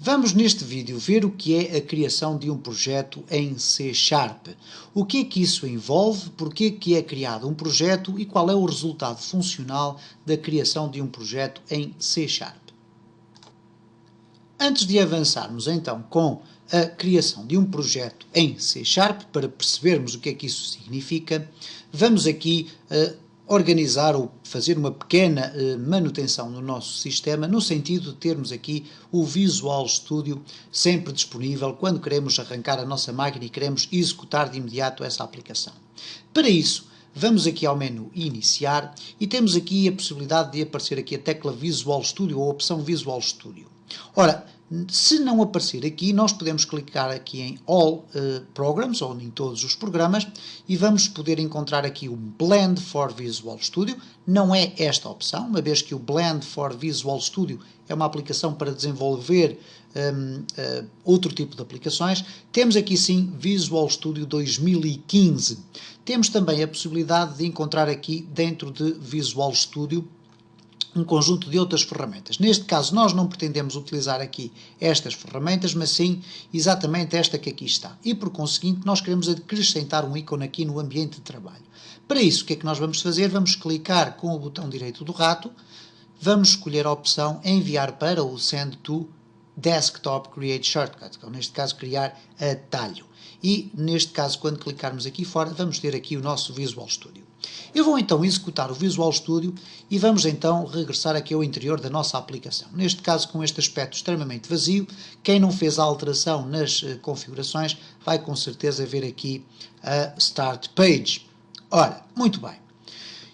Vamos neste vídeo ver o que é a criação de um projeto em C#. O que é que isso envolve, porque é que é criado um projeto e qual é o resultado funcional da criação de um projeto em C#. Antes de avançarmos então com a criação de um projeto em C#, para percebermos o que é que isso significa, vamos aqui organizar ou fazer uma pequena manutenção no nosso sistema, no sentido de termos aqui o Visual Studio sempre disponível quando queremos arrancar a nossa máquina e queremos executar de imediato essa aplicação. Para isso, vamos aqui ao menu Iniciar e temos aqui a possibilidade de aparecer aqui a tecla Visual Studio ou a opção Visual Studio. Ora, se não aparecer aqui, nós podemos clicar aqui em All Programs, ou em todos os programas, e vamos poder encontrar aqui o Blend for Visual Studio. Não é esta opção, uma vez que o Blend for Visual Studio é uma aplicação para desenvolver outro tipo de aplicações. Temos aqui sim Visual Studio 2015. Temos também a possibilidade de encontrar aqui dentro de Visual Studio um conjunto de outras ferramentas. Neste caso, nós não pretendemos utilizar aqui estas ferramentas, mas sim exatamente esta que aqui está. E, por conseguinte, nós queremos acrescentar um ícone aqui no ambiente de trabalho. Para isso, o que é que nós vamos fazer? Vamos clicar com o botão direito do rato, vamos escolher a opção Enviar para o Send to Desktop Create Shortcut, ou neste caso, criar atalho. E, neste caso, quando clicarmos aqui fora, vamos ter aqui o nosso Visual Studio. Eu vou então executar o Visual Studio e vamos então regressar aqui ao interior da nossa aplicação. Neste caso, com este aspecto extremamente vazio, quem não fez a alteração nas configurações vai com certeza ver aqui a Start Page. Ora, muito bem.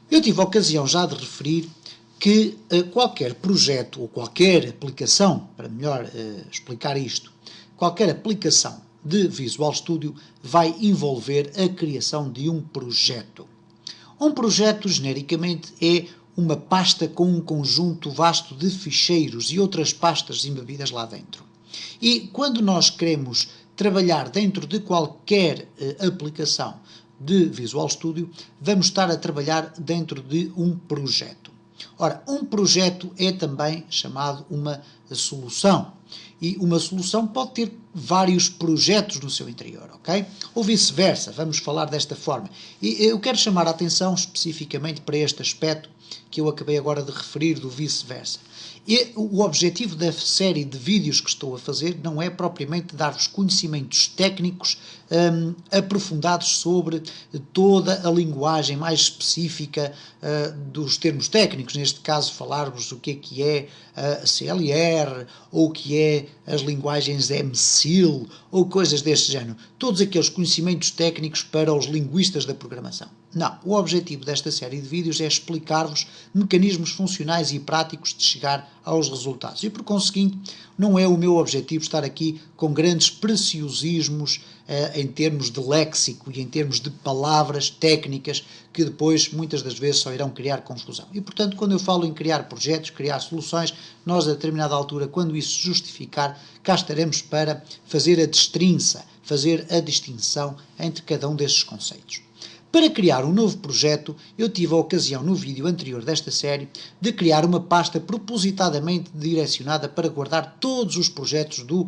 Eu tive a ocasião já de referir que qualquer projeto ou qualquer aplicação, para melhor explicar isto, qualquer aplicação de Visual Studio vai envolver a criação de um projeto. Um projeto, genericamente, é uma pasta com um conjunto vasto de ficheiros e outras pastas embebidas lá dentro. E quando nós queremos trabalhar dentro de qualquer aplicação de Visual Studio, vamos estar a trabalhar dentro de um projeto. Ora, um projeto é também chamado uma solução. E uma solução pode ter vários projetos no seu interior, ok? Ou vice-versa, vamos falar desta forma. E eu quero chamar a atenção especificamente para este aspecto que eu acabei agora de referir do vice-versa. E o objetivo da série de vídeos que estou a fazer não é propriamente dar-vos conhecimentos técnicos aprofundados sobre toda a linguagem mais específica dos termos técnicos, neste caso falar-vos o que é CLR, ou o que é as linguagens MCIL, ou coisas deste género. Todos aqueles conhecimentos técnicos para os linguistas da programação. Não, o objetivo desta série de vídeos é explicar-vos mecanismos funcionais e práticos de chegar aos resultados. E, por conseguinte, não é o meu objetivo estar aqui com grandes preciosismos em termos de léxico e em termos de palavras técnicas que depois, muitas das vezes, só irão criar confusão. E, portanto, quando eu falo em criar projetos, criar soluções, nós, a determinada altura, quando isso se justificar, cá estaremos para fazer a destrinça, fazer a distinção entre cada um desses conceitos. Para criar um novo projeto, eu tive a ocasião no vídeo anterior desta série de criar uma pasta propositadamente direcionada para guardar todos os projetos do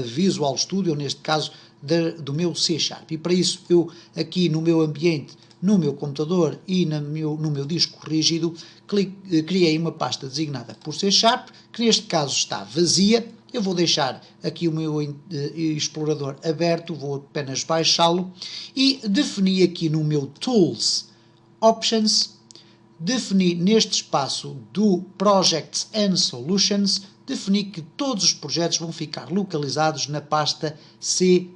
Visual Studio, neste caso do meu C#. E para isso eu aqui no meu ambiente, no meu computador e no meu disco rígido, criei uma pasta designada por C#, que neste caso está vazia. Eu vou deixar aqui o meu explorador aberto, vou apenas baixá-lo e defini aqui no meu Tools, Options, defini neste espaço do Projects and Solutions, defini que todos os projetos vão ficar localizados na pasta C++.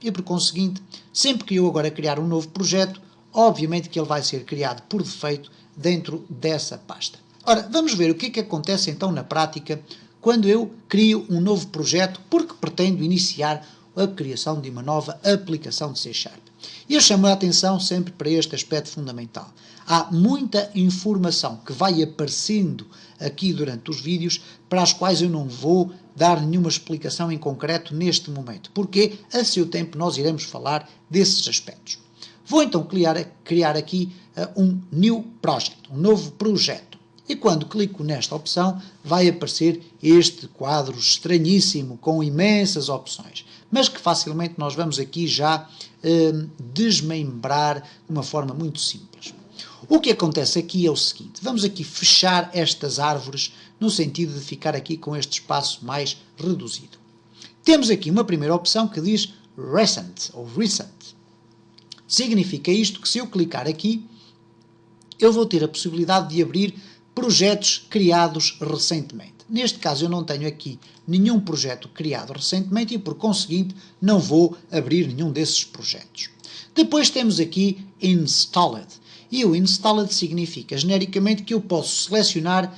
E por conseguinte, sempre que eu agora criar um novo projeto, obviamente que ele vai ser criado por defeito dentro dessa pasta. Ora, vamos ver o que é que acontece então na prática quando eu crio um novo projeto porque pretendo iniciar a criação de uma nova aplicação de C#. E eu chamo a atenção sempre para este aspecto fundamental. Há muita informação que vai aparecendo aqui durante os vídeos para as quais eu não vou dar nenhuma explicação em concreto neste momento, porque a seu tempo nós iremos falar desses aspectos. Vou então criar aqui um new project, um novo projeto. E quando clico nesta opção, vai aparecer este quadro estranhíssimo, com imensas opções, mas que facilmente nós vamos aqui já desmembrar de uma forma muito simples. O que acontece aqui é o seguinte, vamos aqui fechar estas árvores no sentido de ficar aqui com este espaço mais reduzido. Temos aqui uma primeira opção que diz Recent, ou Recent. Significa isto que se eu clicar aqui, eu vou ter a possibilidade de abrir projetos criados recentemente. Neste caso eu não tenho aqui nenhum projeto criado recentemente e por conseguinte não vou abrir nenhum desses projetos. Depois temos aqui Installed. E o Installed significa genericamente que eu posso selecionar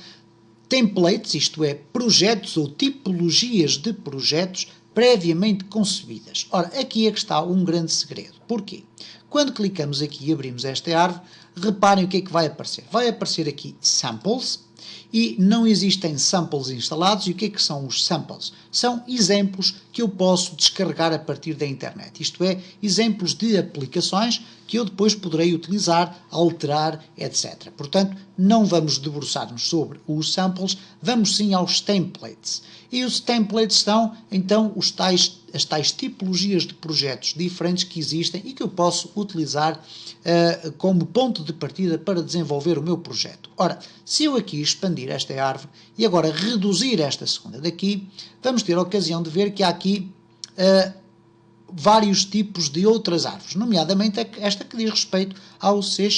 templates, isto é, projetos ou tipologias de projetos previamente concebidas. Ora, aqui é que está um grande segredo. Porquê? Quando clicamos aqui e abrimos esta árvore, reparem o que é que vai aparecer. Vai aparecer aqui Samples e não existem samples instalados. E o que é que são os samples? São exemplos que eu posso descarregar a partir da internet. Isto é, exemplos de aplicações que eu depois poderei utilizar, alterar, etc. Portanto, não vamos debruçar-nos sobre os samples, vamos sim aos templates. E os templates são, então, as tais tipologias de projetos diferentes que existem e que eu posso utilizar como ponto de partida para desenvolver o meu projeto. Ora, se eu aqui expandir esta árvore e agora reduzir esta segunda daqui, vamos ter a ocasião de ver que há aqui vários tipos de outras árvores, nomeadamente esta que diz respeito ao C#.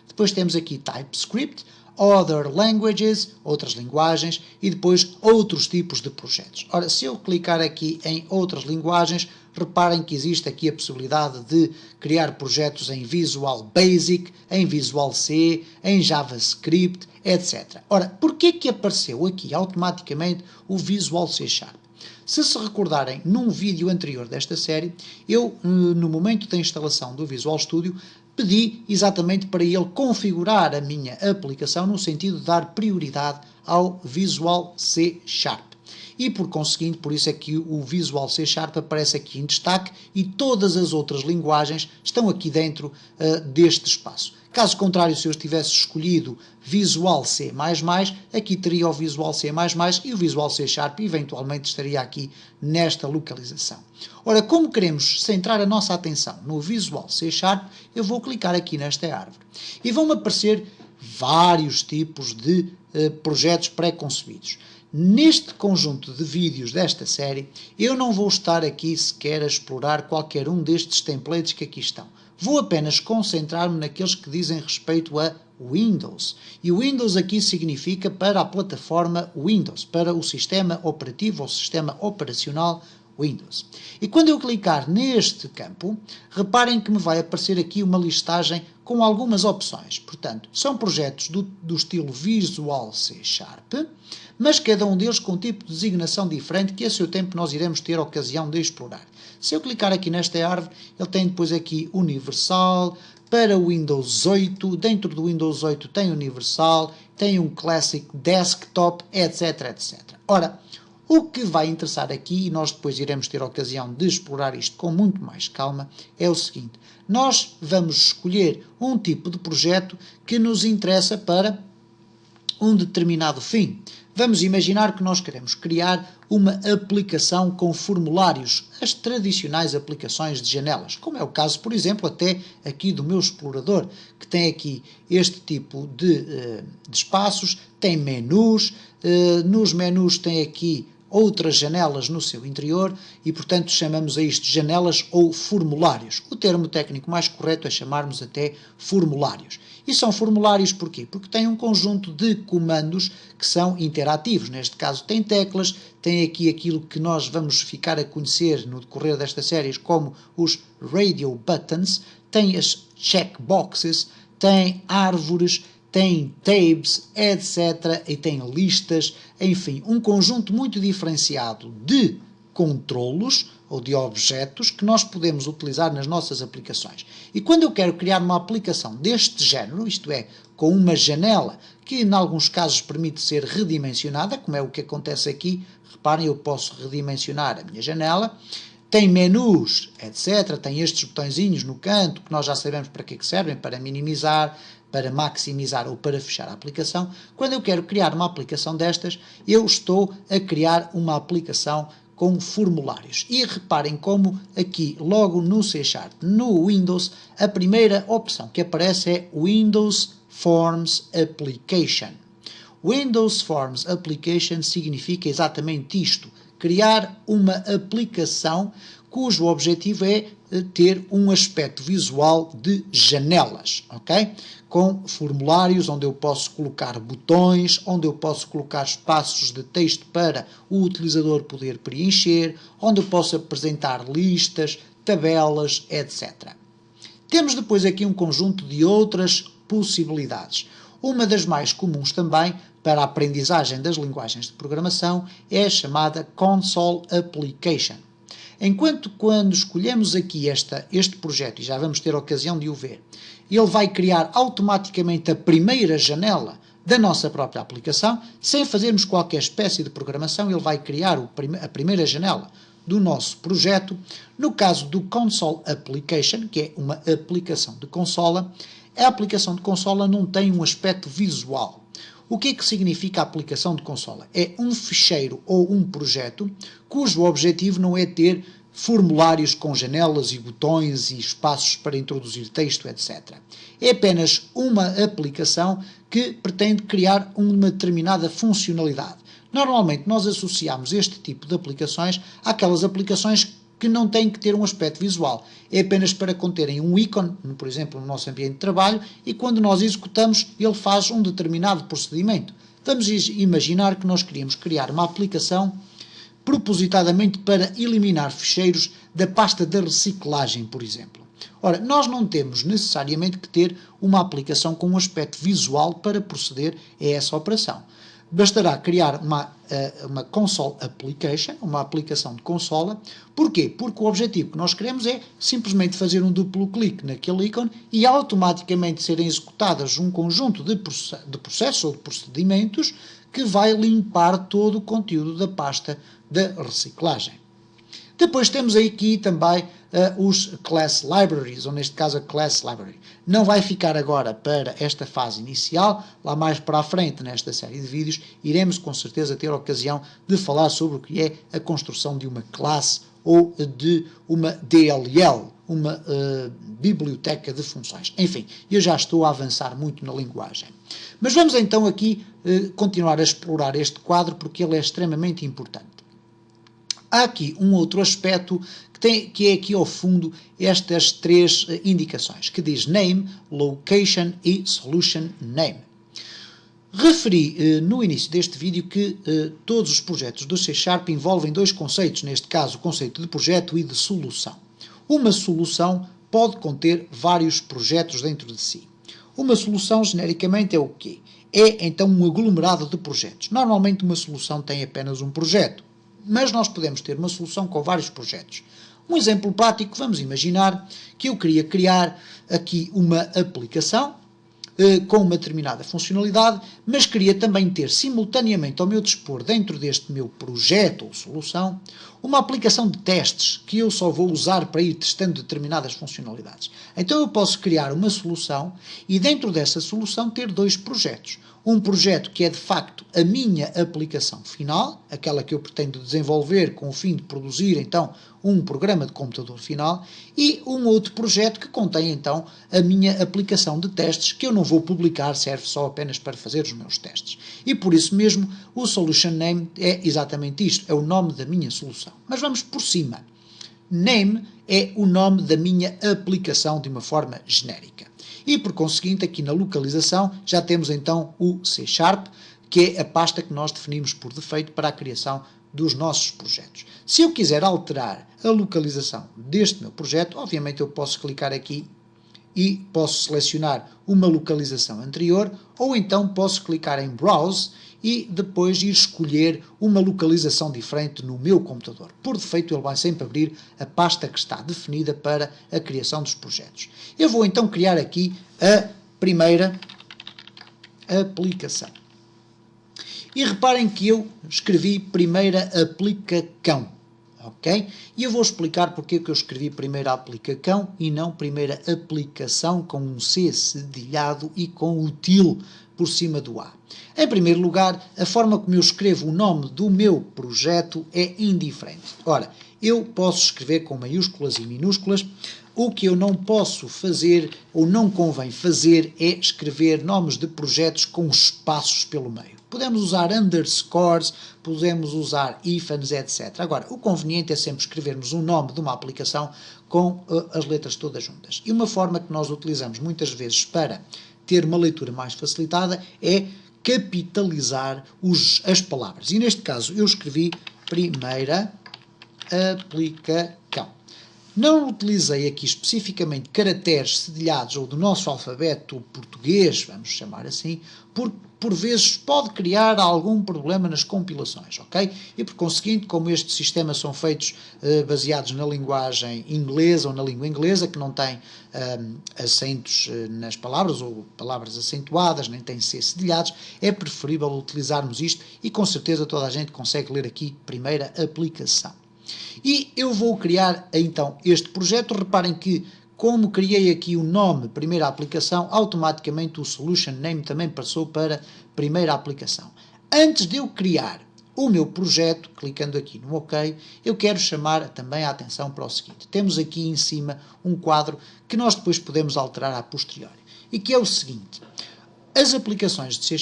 Depois temos aqui TypeScript, Other Languages, outras linguagens, e depois outros tipos de projetos. Ora, se eu clicar aqui em outras linguagens, reparem que existe aqui a possibilidade de criar projetos em Visual Basic, em Visual C, em JavaScript, etc. Ora, porquê que apareceu aqui automaticamente o Visual C#? Se se recordarem, num vídeo anterior desta série, eu, no momento da instalação do Visual Studio, pedi exatamente para ele configurar a minha aplicação no sentido de dar prioridade ao Visual C#. E por conseguinte, por isso é que o Visual C# aparece aqui em destaque e todas as outras linguagens estão aqui dentro deste espaço. Caso contrário, se eu tivesse escolhido Visual C++, aqui teria o Visual C++ e o Visual C# eventualmente estaria aqui nesta localização. Ora, como queremos centrar a nossa atenção no Visual C#, eu vou clicar aqui nesta árvore. E vão-me aparecer vários tipos de projetos pré-concebidos. Neste conjunto de vídeos desta série, eu não vou estar aqui sequer a explorar qualquer um destes templates que aqui estão. Vou apenas concentrar-me naqueles que dizem respeito a Windows. E o Windows aqui significa para a plataforma Windows, para o sistema operativo ou sistema operacional Windows. E quando eu clicar neste campo, reparem que me vai aparecer aqui uma listagem com algumas opções. Portanto, são projetos do estilo Visual C#, mas cada um deles com um tipo de designação diferente que a seu tempo nós iremos ter a ocasião de explorar. Se eu clicar aqui nesta árvore, ele tem depois aqui Universal, para o Windows 8, dentro do Windows 8 tem Universal, tem um Classic Desktop, etc, etc. Ora, o que vai interessar aqui, e nós depois iremos ter a ocasião de explorar isto com muito mais calma, é o seguinte. Nós vamos escolher um tipo de projeto que nos interessa para um determinado fim. Vamos imaginar que nós queremos criar uma aplicação com formulários, as tradicionais aplicações de janelas, como é o caso, por exemplo, até aqui do meu explorador, que tem aqui este tipo de espaços, tem menus, nos menus tem aqui outras janelas no seu interior e, portanto, chamamos a isto janelas ou formulários. O termo técnico mais correto é chamarmos até formulários. E são formulários porquê? Porque tem um conjunto de comandos que são interativos. Neste caso tem teclas, tem aqui aquilo que nós vamos ficar a conhecer no decorrer destas séries como os radio buttons, tem as checkboxes, tem árvores, tem tabs, etc. e tem listas, enfim, um conjunto muito diferenciado de controlos ou de objetos que nós podemos utilizar nas nossas aplicações. E quando eu quero criar uma aplicação deste género, isto é, com uma janela que em alguns casos permite ser redimensionada, como é o que acontece aqui, reparem, eu posso redimensionar a minha janela, tem menus, etc. Tem estes botõezinhos no canto, que nós já sabemos para que servem, para minimizar, para maximizar ou para fechar a aplicação. Quando eu quero criar uma aplicação destas, eu estou a criar uma aplicação com formulários. E reparem como aqui, logo no C#, no Windows, a primeira opção que aparece é Windows Forms Application. Windows Forms Application significa exatamente isto, criar uma aplicação cujo objetivo é ter um aspecto visual de janelas, ok? Com formulários onde eu posso colocar botões, onde eu posso colocar espaços de texto para o utilizador poder preencher, onde eu posso apresentar listas, tabelas, etc. Temos depois aqui um conjunto de outras possibilidades. Uma das mais comuns também para a aprendizagem das linguagens de programação é a chamada Console Application. Enquanto quando escolhemos aqui este projeto, e já vamos ter a ocasião de o ver, ele vai criar automaticamente a primeira janela da nossa própria aplicação, sem fazermos qualquer espécie de programação, ele vai criar a primeira janela do nosso projeto. No caso do Console Application, que é uma aplicação de consola, a aplicação de consola não tem um aspecto visual. O que é que significa a aplicação de consola? É um ficheiro ou um projeto cujo objetivo não é ter formulários com janelas e botões e espaços para introduzir texto, etc. É apenas uma aplicação que pretende criar uma determinada funcionalidade. Normalmente nós associamos este tipo de aplicações àquelas aplicações que não têm que ter um aspecto visual. É apenas para conterem um ícone, por exemplo, no nosso ambiente de trabalho, e quando nós executamos, ele faz um determinado procedimento. Vamos imaginar que nós queríamos criar uma aplicação propositadamente para eliminar ficheiros da pasta da reciclagem, por exemplo. Ora, nós não temos necessariamente que ter uma aplicação com um aspecto visual para proceder a essa operação. Bastará criar uma console application, uma aplicação de consola. Porquê? Porque o objetivo que nós queremos é simplesmente fazer um duplo clique naquele ícone e automaticamente serem executadas um conjunto de processos ou de procedimentos que vai limpar todo o conteúdo da pasta da reciclagem. Depois temos aqui também os Class Libraries, ou neste caso a Class Library. Não vai ficar agora para esta fase inicial, lá mais para a frente nesta série de vídeos, iremos com certeza ter a ocasião de falar sobre o que é a construção de uma classe ou de uma DLL, uma biblioteca de funções. Enfim, eu já estou a avançar muito na linguagem. Mas vamos então aqui continuar a explorar este quadro porque ele é extremamente importante. Há aqui um outro aspecto que é aqui ao fundo estas três indicações, que diz Name, Location e Solution Name. Referi no início deste vídeo que todos os projetos do C# envolvem dois conceitos, neste caso o conceito de projeto e de solução. Uma solução pode conter vários projetos dentro de si. Uma solução, genericamente, é o quê? É, então, um aglomerado de projetos. Normalmente, uma solução tem apenas um projeto, mas nós podemos ter uma solução com vários projetos. Um exemplo prático, vamos imaginar que eu queria criar aqui uma aplicação com uma determinada funcionalidade, mas queria também ter simultaneamente ao meu dispor, dentro deste meu projeto ou solução, uma aplicação de testes que eu só vou usar para ir testando determinadas funcionalidades. Então eu posso criar uma solução e dentro dessa solução ter dois projetos. Um projeto que é de facto a minha aplicação final, aquela que eu pretendo desenvolver com o fim de produzir então um programa de computador final, e um outro projeto que contém então a minha aplicação de testes que eu não vou publicar, serve só apenas para fazer os meus testes. E por isso mesmo o Solution Name é exatamente isto, é o nome da minha solução. Mas vamos por cima. Name é o nome da minha aplicação de uma forma genérica. E por conseguinte aqui na localização já temos então o C#, que é a pasta que nós definimos por defeito para a criação dos nossos projetos. Se eu quiser alterar a localização deste meu projeto, obviamente eu posso clicar aqui e posso selecionar uma localização anterior, ou então posso clicar em Browse e depois ir escolher uma localização diferente no meu computador. Por defeito ele vai sempre abrir a pasta que está definida para a criação dos projetos. Eu vou então criar aqui a primeira aplicação. E reparem que eu escrevi primeira aplicacão, ok? E eu vou explicar porque que eu escrevi primeira aplicação e não primeira aplicação com um C cedilhado e com o til por cima do A. Em primeiro lugar, a forma como eu escrevo o nome do meu projeto é indiferente. Ora, eu posso escrever com maiúsculas e minúsculas. O que eu não posso fazer, ou não convém fazer, é escrever nomes de projetos com espaços pelo meio. Podemos usar underscores, podemos usar hífens, etc. Agora, o conveniente é sempre escrevermos o nome de uma aplicação com as letras todas juntas. E uma forma que nós utilizamos muitas vezes para ter uma leitura mais facilitada é capitalizar as palavras. E neste caso eu escrevi primeira aplicação. Não utilizei aqui especificamente caracteres cedilhados ou do nosso alfabeto português, vamos chamar assim, porque por vezes pode criar algum problema nas compilações, ok? E por conseguinte, como estes sistemas são feitos baseados na linguagem inglesa ou na língua inglesa, que não tem acentos nas palavras ou palavras acentuadas, nem tem C cedilhados, é preferível utilizarmos isto e com certeza toda a gente consegue ler aqui primeira aplicação. E eu vou criar então este projeto. Reparem que, como criei aqui o nome primeira aplicação, automaticamente o solution name também passou para primeira aplicação. Antes de eu criar o meu projeto, clicando aqui no OK, eu quero chamar também a atenção para o seguinte. Temos aqui em cima um quadro que nós depois podemos alterar a posteriori, e que é o seguinte: as aplicações de C#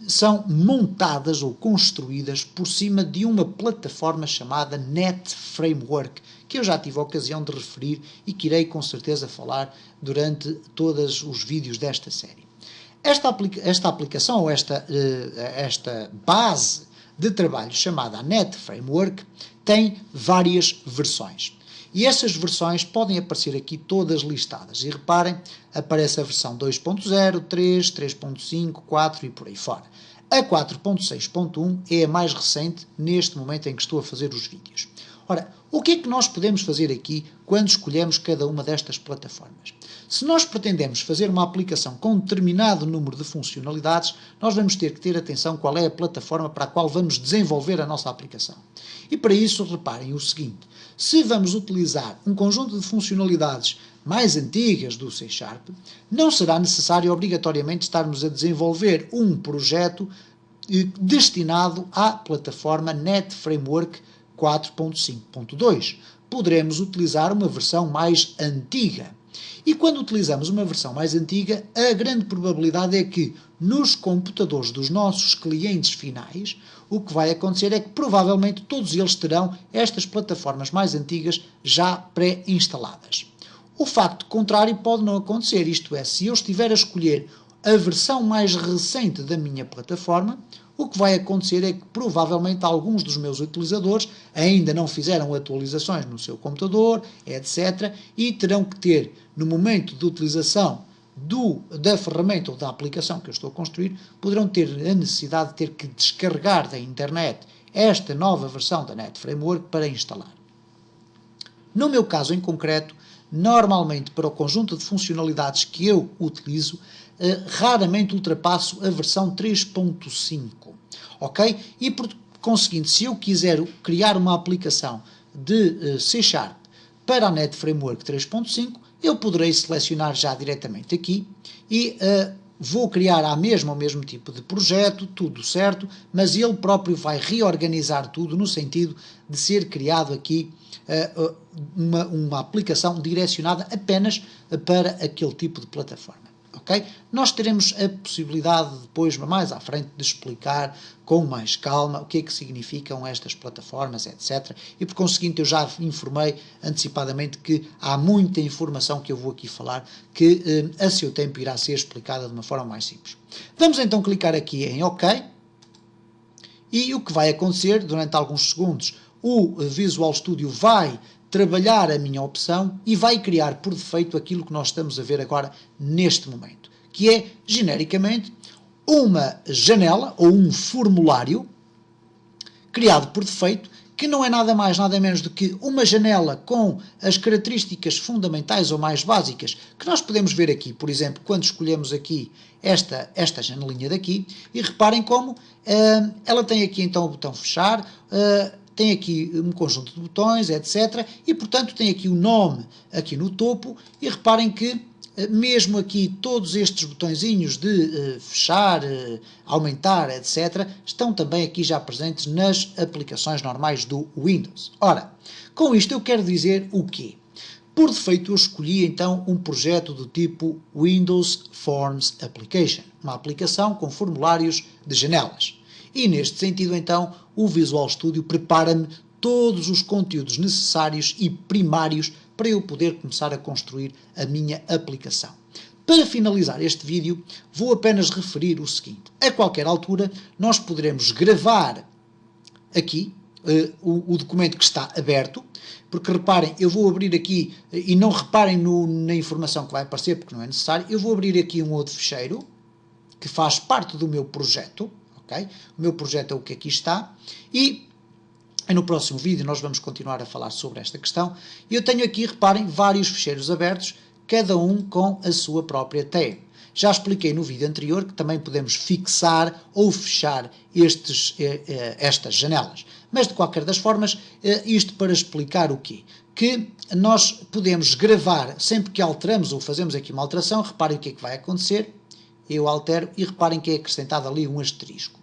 são montadas ou construídas por cima de uma plataforma chamada Net Framework, que eu já tive a ocasião de referir e que irei com certeza falar durante todos os vídeos desta série. Esta aplicação, ou esta base de trabalho chamada Net Framework, tem várias versões. E essas versões podem aparecer aqui todas listadas. E reparem, aparece a versão 2.0, 3, 3.5, 4 e por aí fora. A 4.6.1 é a mais recente neste momento em que estou a fazer os vídeos. Ora, o que é que nós podemos fazer aqui quando escolhemos cada uma destas plataformas? Se nós pretendemos fazer uma aplicação com um determinado número de funcionalidades, nós vamos ter que ter atenção qual é a plataforma para a qual vamos desenvolver a nossa aplicação. E para isso, reparem o seguinte: se vamos utilizar um conjunto de funcionalidades mais antigas do C#, não será necessário obrigatoriamente estarmos a desenvolver um projeto destinado à plataforma Net Framework 4.5.2. Poderemos utilizar uma versão mais antiga. E quando utilizamos uma versão mais antiga, a grande probabilidade é que nos computadores dos nossos clientes finais, o que vai acontecer é que provavelmente todos eles terão estas plataformas mais antigas já pré-instaladas. O facto contrário pode não acontecer, isto é, se eu estiver a escolher a versão mais recente da minha plataforma, o que vai acontecer é que provavelmente alguns dos meus utilizadores ainda não fizeram atualizações no seu computador, etc. E terão que ter, no momento de utilização da ferramenta ou da aplicação que eu estou a construir, poderão ter a necessidade de ter que descarregar da internet esta nova versão da Net Framework para instalar. No meu caso em concreto, normalmente para o conjunto de funcionalidades que eu utilizo, raramente ultrapasso a versão 3.5, ok? E por conseguinte, se eu quiser criar uma aplicação de C# para a Net Framework 3.5, eu poderei selecionar já diretamente aqui e vou criar ao mesmo tipo de projeto, tudo certo, mas ele próprio vai reorganizar tudo no sentido de ser criado aqui uma aplicação direcionada apenas para aquele tipo de plataforma. Okay? Nós teremos a possibilidade depois, mais à frente, de explicar com mais calma o que é que significam estas plataformas, etc. E por conseguinte eu já informei antecipadamente que há muita informação que eu vou aqui falar que a seu tempo irá ser explicada de uma forma mais simples. Vamos então clicar aqui em OK e o que vai acontecer durante alguns segundos, o Visual Studio vai trabalhar a minha opção e vai criar por defeito aquilo que nós estamos a ver agora neste momento, que é, genericamente, uma janela ou um formulário criado por defeito, que não é nada mais, nada menos do que uma janela com as características fundamentais ou mais básicas que nós podemos ver aqui, por exemplo, quando escolhemos aqui esta janelinha daqui, e reparem como ela tem aqui então o botão fechar, tem aqui um conjunto de botões, etc. E, portanto, tem aqui o nome aqui no topo e reparem que mesmo aqui todos estes botõezinhos de fechar, aumentar, etc. estão também aqui já presentes nas aplicações normais do Windows. Ora, com isto eu quero dizer o quê? Por defeito eu escolhi então um projeto do tipo Windows Forms Application, uma aplicação com formulários de janelas. E neste sentido então o Visual Studio prepara-me todos os conteúdos necessários e primários para eu poder começar a construir a minha aplicação. Para finalizar este vídeo, vou apenas referir o seguinte. A qualquer altura, nós poderemos gravar aqui o documento que está aberto, porque reparem, eu vou abrir aqui, e não reparem na informação que vai aparecer, porque não é necessário, eu vou abrir aqui um outro ficheiro, que faz parte do meu projeto, ok? O meu projeto é o que aqui está, e no próximo vídeo nós vamos continuar a falar sobre esta questão. Eu tenho aqui, reparem, vários ficheiros abertos, cada um com a sua própria tag. Já expliquei no vídeo anterior que também podemos fixar ou fechar estas janelas. Mas, de qualquer das formas, isto para explicar o quê? Que nós podemos gravar, sempre que alteramos ou fazemos aqui uma alteração, reparem o que é que vai acontecer. Eu altero e reparem que é acrescentado ali um asterisco.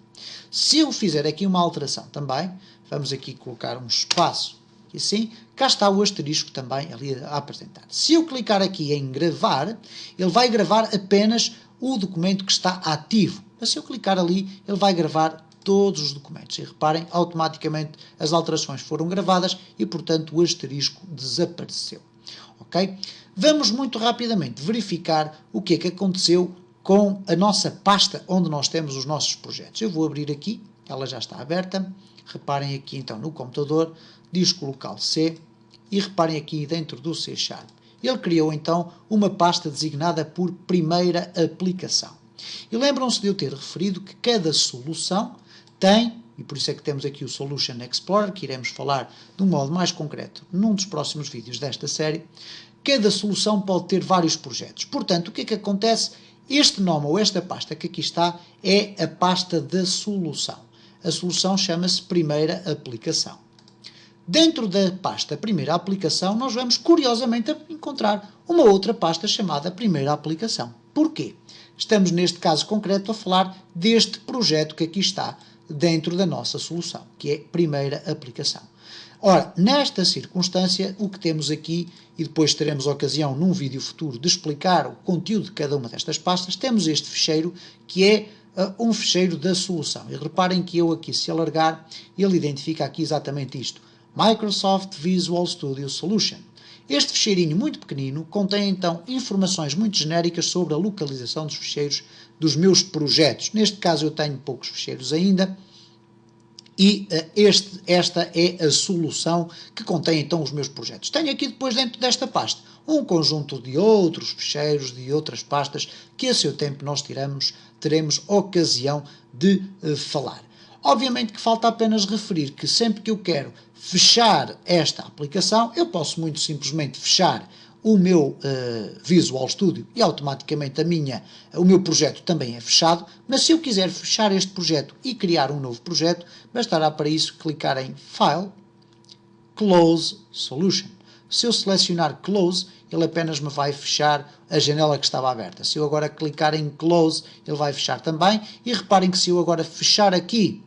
Se eu fizer aqui uma alteração também, vamos aqui colocar um espaço, e assim, cá está o asterisco também ali a apresentar. Se eu clicar aqui em gravar, ele vai gravar apenas o documento que está ativo. Mas se eu clicar ali, ele vai gravar todos os documentos. E reparem, automaticamente as alterações foram gravadas e, portanto, o asterisco desapareceu. Ok? Vamos muito rapidamente verificar o que é que aconteceu com a nossa pasta onde nós temos os nossos projetos. Eu vou abrir aqui, ela já está aberta. Reparem aqui então no computador, disco local C, e reparem aqui dentro do C#. Ele criou então uma pasta designada por primeira aplicação. E lembram-se de eu ter referido que cada solução tem, e por isso é que temos aqui o Solution Explorer, que iremos falar de um modo mais concreto num dos próximos vídeos desta série, cada solução pode ter vários projetos. Portanto, o que é que acontece? Este nome ou esta pasta que aqui está é a pasta da solução. A solução chama-se Primeira Aplicação. Dentro da pasta Primeira Aplicação, nós vamos curiosamente encontrar uma outra pasta chamada Primeira Aplicação. Porquê? Estamos neste caso concreto a falar deste projeto que aqui está dentro da nossa solução, que é Primeira Aplicação. Ora, nesta circunstância, o que temos aqui, e depois teremos ocasião num vídeo futuro de explicar o conteúdo de cada uma destas pastas, temos este ficheiro que é um ficheiro da solução. E reparem que eu aqui, se alargar, ele identifica aqui exatamente isto. Microsoft Visual Studio Solution. Este ficheirinho muito pequenino contém então informações muito genéricas sobre a localização dos ficheiros dos meus projetos. Neste caso eu tenho poucos ficheiros ainda. E esta é a solução que contém então os meus projetos. Tenho aqui depois dentro desta pasta um conjunto de outros ficheiros, de outras pastas, que a seu tempo nós teremos ocasião de falar. Obviamente que falta apenas referir que sempre que eu quero fechar esta aplicação, eu posso muito simplesmente fechar o meu Visual Studio e automaticamente o meu projeto também é fechado, mas se eu quiser fechar este projeto e criar um novo projeto, bastará para isso clicar em File, Close Solution. Se eu selecionar Close, ele apenas me vai fechar a janela que estava aberta. Se eu agora clicar em Close, ele vai fechar também, e reparem que se eu agora fechar aqui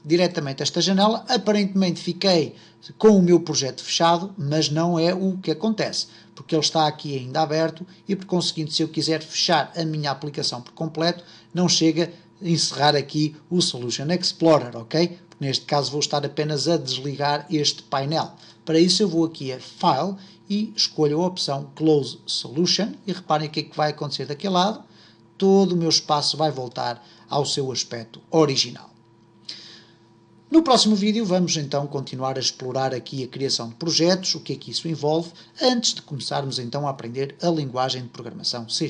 diretamente esta janela, aparentemente fiquei com o meu projeto fechado, mas não é o que acontece, porque ele está aqui ainda aberto e, por conseguinte, se eu quiser fechar a minha aplicação por completo, não chega a encerrar aqui o Solution Explorer, ok? Porque neste caso vou estar apenas a desligar este painel. Para isso eu vou aqui a File e escolho a opção Close Solution e reparem o que é que vai acontecer daquele lado. Todo o meu espaço vai voltar ao seu aspecto original. No próximo vídeo vamos então continuar a explorar aqui a criação de projetos, o que é que isso envolve, antes de começarmos então a aprender a linguagem de programação C#.